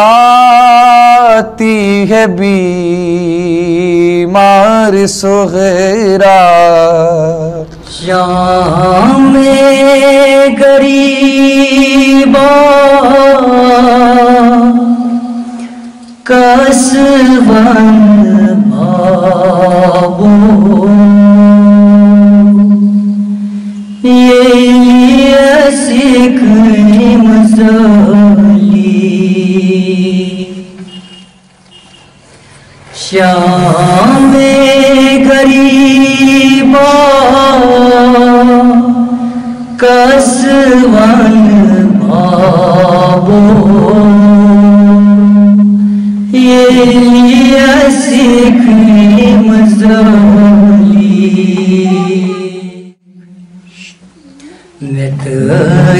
آتی ہے بیمار صغیرہ شام غریبا کسبن بابو یہ سکھ شام غریبا کسون بابو یہ سکھ مت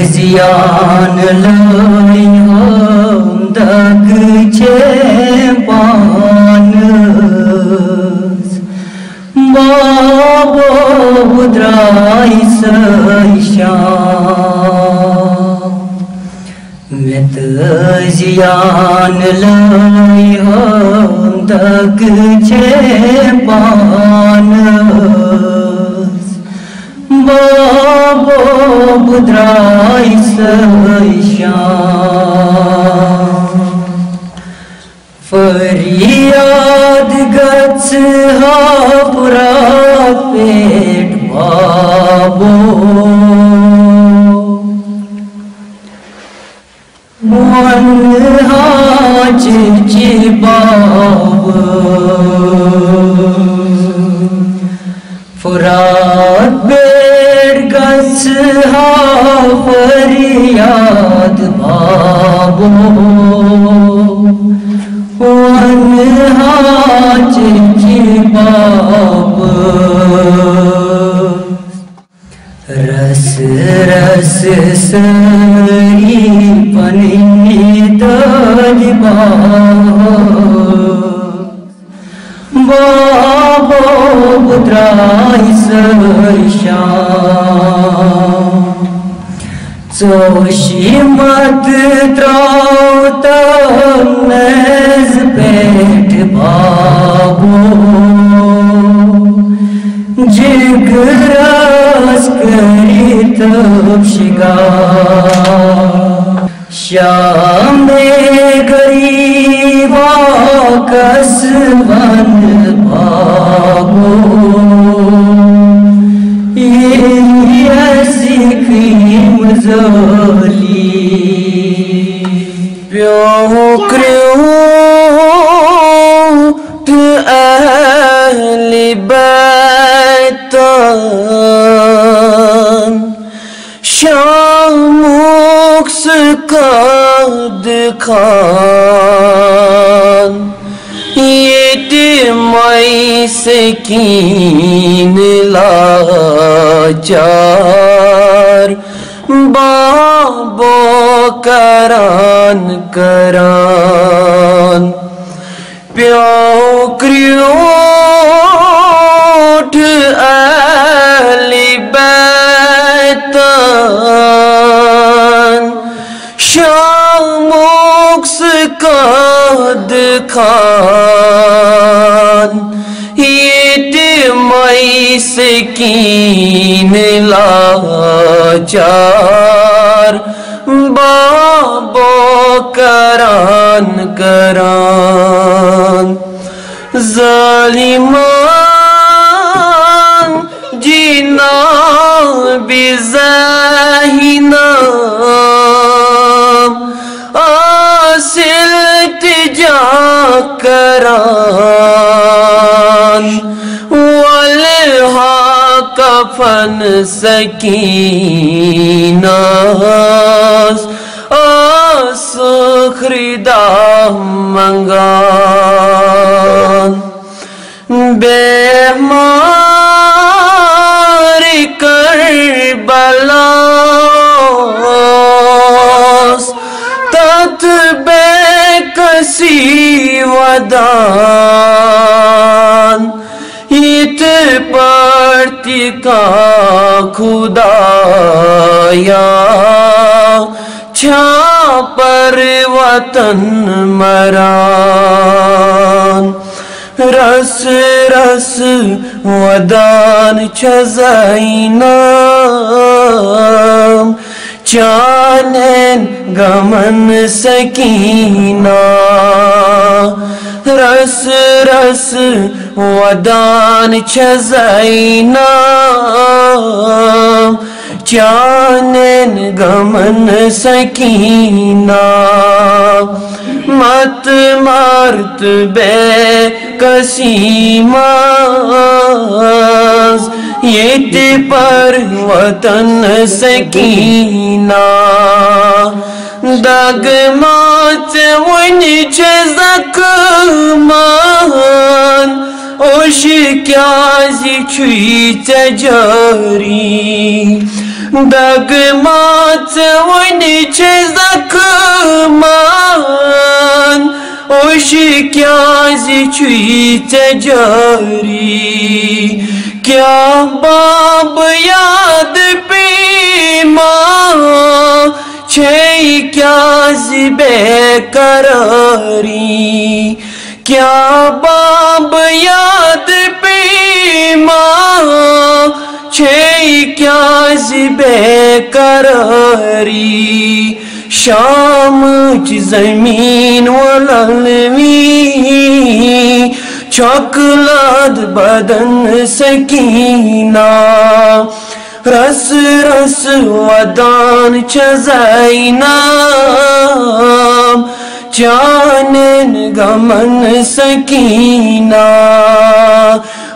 زیان لائی ہم دگ پانس بابو بدرائی سیشان مت زیان لائی ہم دگ پانس بابو بدرائی سیشان فریاد گچ پورا پیٹ بابو من چی بابو فرات پیٹ گچ فریاد بابو رس رس سری پنی تاج بابو بدرائی سیشان چوشی مت تراؤتا نیز پیٹ بابو جگراس کری تب شگار شام غریبا کسبن بابو یہ سکھ پیوکریوت اہل بیتان شاموکس قد خان یتیمائی سکین لاچار بابو کران کران پیوکریوٹ اہل بیتان شاموکس قد خان یتیمائی سکین لاچار بابو کران کران ظالمان جینا بزہینا آسل تجا کران والہا کفن سکینہ آسخردہ منگان بیمار کربلا تت بے کسی ودان ات پرتی کا خدایا چھا پر وطن مران رس رس ودان چھزائنام چانین گمن سکینہ رس رس ودان چھزائنام چانین گمن سکینہ مت مارت بے کسیماز یہ پر وطن سکینہ دگ مات ونی زکمان اوش کیازی چھوئی تجاری دگ مات ونی زکمان اوش کیازی چھوئی تجاری کیا باب یاد پیما چھئی کیازی بے قراری کیا باب یاد پیما چھئی کیازی بے قراری شام چی زمین والعلمی چاکلاد بدن سکینہ رس رس ودان چھزائنام چانین گمن سکینہ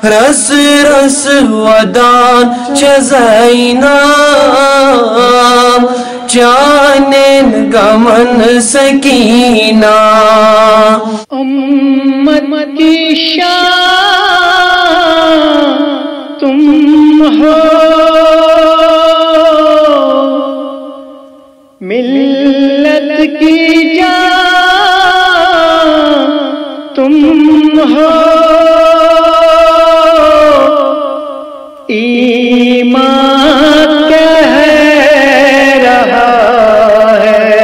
رس رس ودان چھزائنام چانین گمن سکینہ امت کی شان تم ہو ملت کی جان تم ہو ایمان کہہ رہا ہے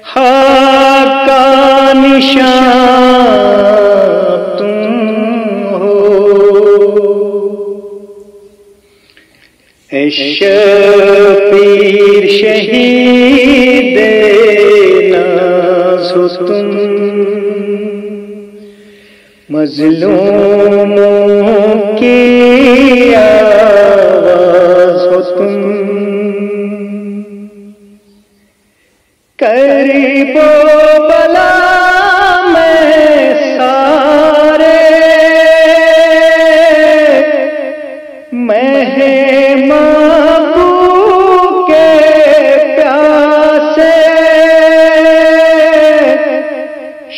حق کا نشان تم ہو اے شبیر شہید ناز ہو تم مظلوموں کی آواز ہو تم کرب و بلا میں سارے محبوب کے پیاسے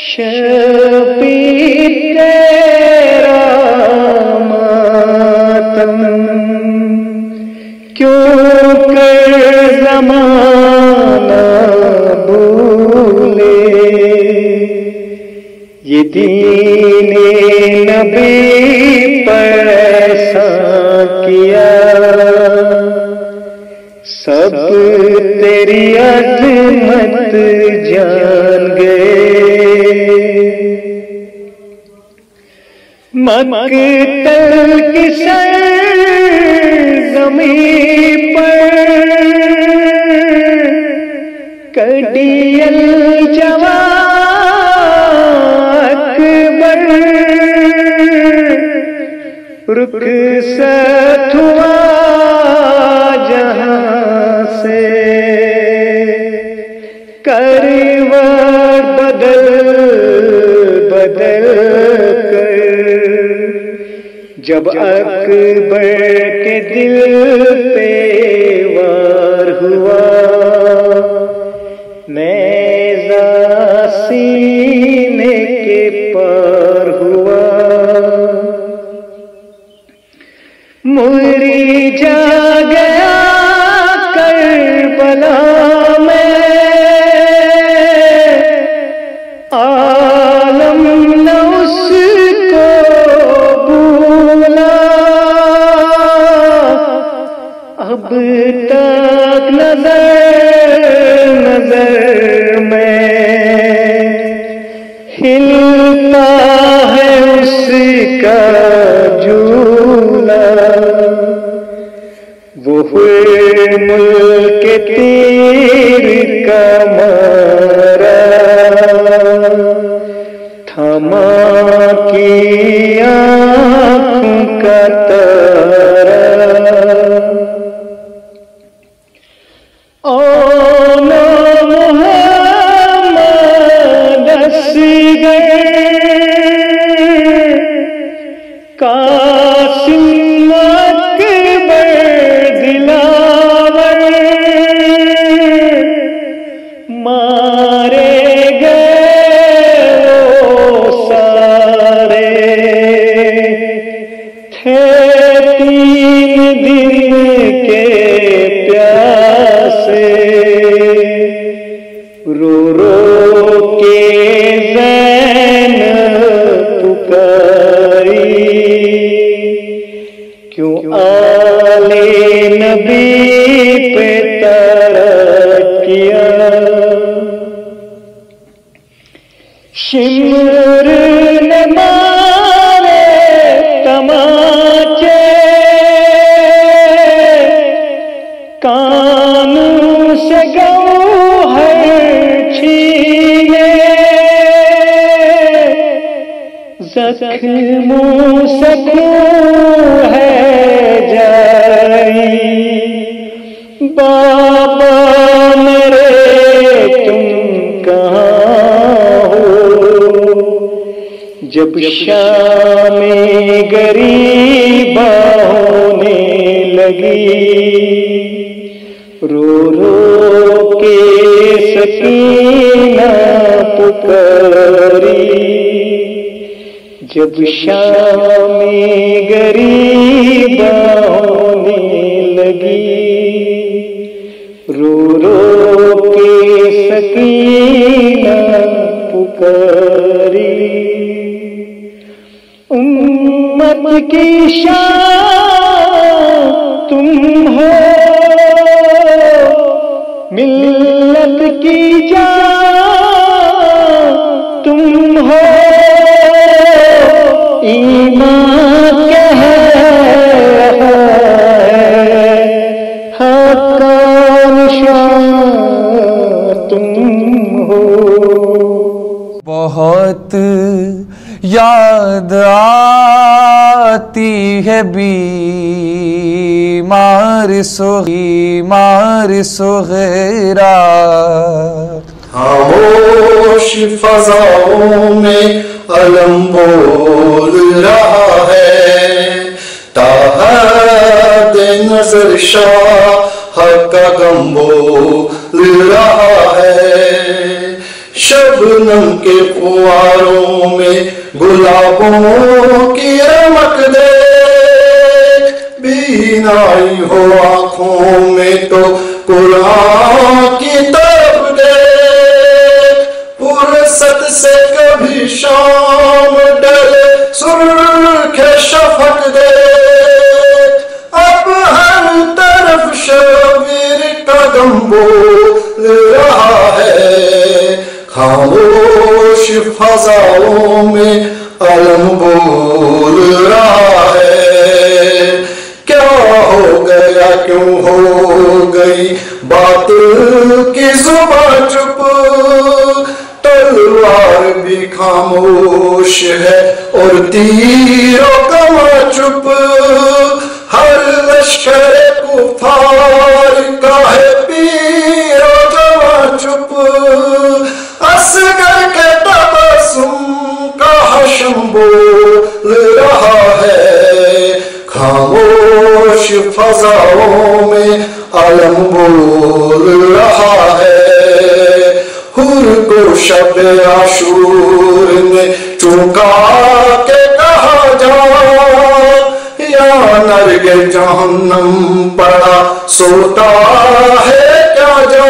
شبیر تیرا ماتم کیوں کر زمانہ بھولے یہ دین نبی پر ایسا کیا سب تیری عظمت جان گئے مقتل کی سرزمین پر کڑی الجوان اکبر رخصت ہوا جہاں سے کروٹ بدل بدل کر جب اکبر کے دل پہ وار ہوا نیزہ سینے کے پار ہوا موری جا گیا کربلا میں عالم نہ اس کو بھولا اب تک نظر کھلتا ہے اس کا جھولا، وہ ملک تیر کا مارا، تھما کی آنکھوں کا تارا، اونا محمد اصغر قاسم اکبر دلاور مارے گئے وہ سارے، تھے 3 دن کے پیاسے، رو رو کے زینب پکاری، کیوں آل نبی پہ ترکیا، شمر نے مارے تماچے، کانوں سے گوہر چھینے، زخموں سے خون ہے جاری، بابا میرے تم کہاں ہو، جب شام غریبا ہونے لگی، رو رو کے سکینہ پکاری، جب شام غریبا ہونے لگی، رو رو کے سکینہ پکاری، امت کی شان تم ہو، ملت کی جان تم ہو، ایمان کہہ رہا ہے حقان شان تم ہو۔ بہت یاد آتی ہے بیمار صغیرہ، خاموش فضاؤں میں علم بول رہا ہے، تاحد نظر شاہ کا غم بول رہا ہے، شبنم کے فواروں میں گلابوں کی رمک دیکھ، بینائی ہو آنکھوں میں تو قرآن کی طرف دیکھ، فرصت سے کبھی شام ڈلے سرخ شفق دیکھ، اب ہر طرف شبیر کا غم بول رہا ہے، خاموش فضاؤں میں علم بول رہا ہے، کیا ہو گیا کیوں ہو گئی بات کی زبان چپ، تلوار بھی خاموش ہے اور تیروں کماں چپ، ہر لشکر کفار کا ہے پیر و جواں چپ، اصغر کے تبسم کا حشم بول رہا ہے، خاموش فضاؤں میں علم بول رہا ہے، حور کو شب عاشور نے چونکا کے کہا جا، یا نرگ جہنم پڑا سوتا ہے کیا جا،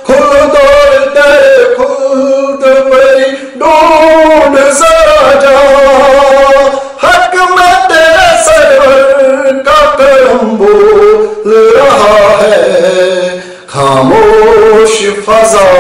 خلد اور در خلد پری ڈھونڈ ذرا جا، حق میں تیرے سرور کا کرم بول رہا ہے، خاموش فضا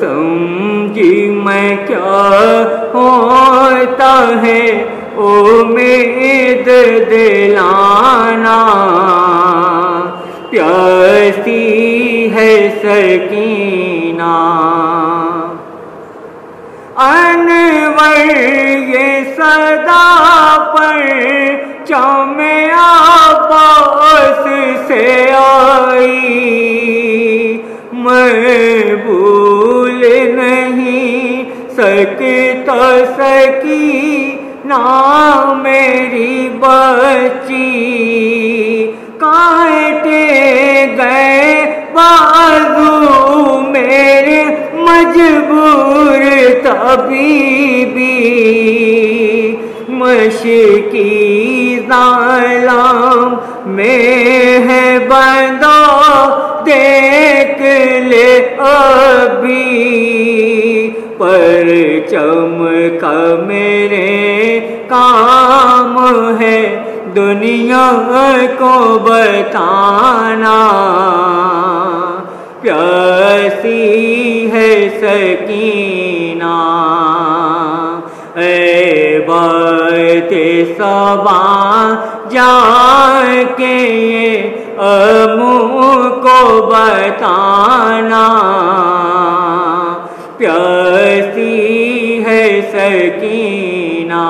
سمجھی میں کیا ہوتا ہے امید دلانا، پیاسی ہے سکینہ انور یہ صدا پر چم عباس سے آئی، میں بھول نہیں سکتا سکینہ میری بچی، کاٹے گئے بازو میرے مجبور طبیبی، مشکی ظالم میں ہے بندہ دیکھ لے ابھی، پرچم کا میرے کام ہے دنیا کو بتانا، پیاسی ہے سکینہ اے بات صبا جا کے یہ اموں کو بتانا، پیاسی ہے سکینہ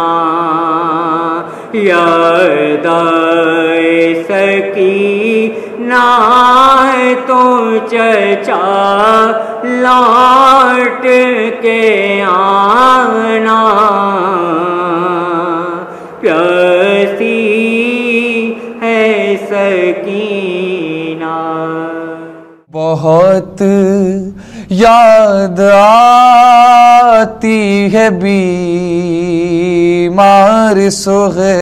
یاد آئے سکینہ تو چچا لوٹ کے آنا، پیاسی ہے سکینہ۔ بہت یاد آتی ہے بیمار سغیر